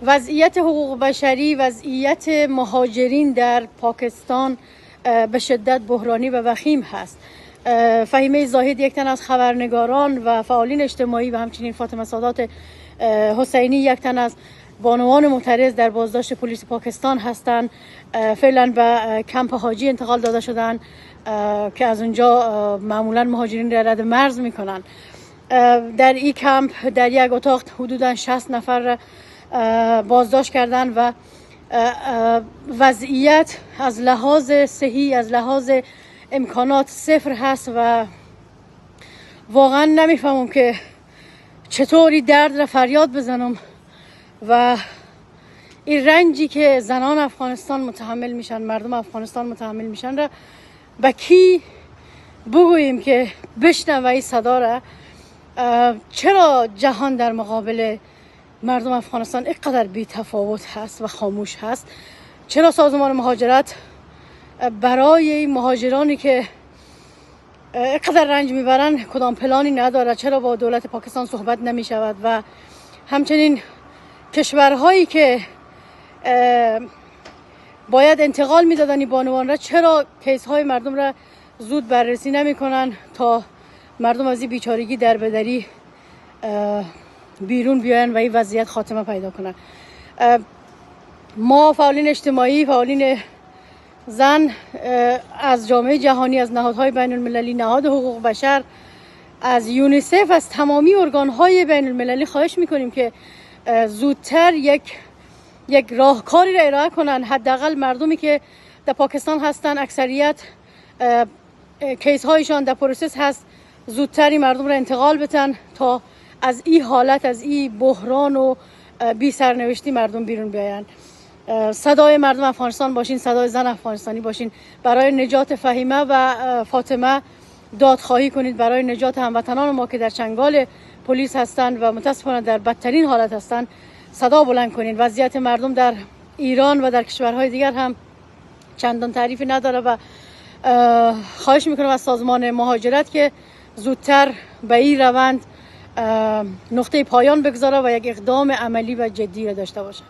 وضعیت حقوق بشری، وضعیت مهاجرین در پاکستان به شدت بحرانی و وخیم هست. فهیمه زاهد یک تن از خبرنگاران و فعالین اجتماعی و همچنین فاطمه سادات حسینی یک تن از بانوان معترض در بازداشت پلیس پاکستان هستند. فعلا به کمپ حاجی انتقال داده شدن که از اونجا معمولا مهاجرین را رد مرز میکنن. در این کمپ در یک اتاق حدودا 60 نفر بازداشت کردن و وضعیت از لحاظ صحی، از لحاظ امکانات صفر هست و واقعا نمیفهمم که چطوری درد را فریاد بزنم و این رنجی که زنان افغانستان متحمل میشن، مردم افغانستان متحمل میشن را به کی بگوییم که بشنوه این صدا را؟ چرا جهان در مقابل مردم افغانستان اینقدر بی تفاوت هست و خاموش هست؟ چرا سازمان مهاجرت برای مهاجرانی که اینقدر رنج میبرن کدام پلانی نداره؟ چرا با دولت پاکستان صحبت نمی شود؟ و همچنین کشورهایی که باید انتقال میدادن این بانوان را، چرا کیس های مردم را زود بررسی نمی کنن تا مردم از این بیچارگی در بدری بیرون بیاین و این وضعیت خاتمه پیدا کنه؟ ما فعالین اجتماعی، فعالین زن از جامعه جهانی، از نهادهای بین المللی، نهاد حقوق بشر، از یونیسف، از تمامی ارگانهای بین المللی خواهش میکنیم که زودتر یک راهکاری را ارائه کنن. حداقل مردمی که در پاکستان هستن، اکثریت کیس هایشان در پروسس هست، زودتری مردم را انتقال بدن تا از این حالت، از این بحران و بی سرنوشتی مردم بیرون بیاین. صدای مردم افغانستان باشین، صدای زن افغانستانی باشین. برای نجات فهیمه و فاطمه دادخواهی کنید، برای نجات هموطنان ما که در چنگال پلیس هستند و متاسفانه در بدترین حالت هستند صدا بلند کنید. وضعیت مردم در ایران و در کشورهای دیگر هم چندان تعریفی نداره و خواهش میکنم از سازمان مهاجرت که زودتر به این روند نقطه پایان بگذاره و یک اقدام عملی و جدی را داشته باشه.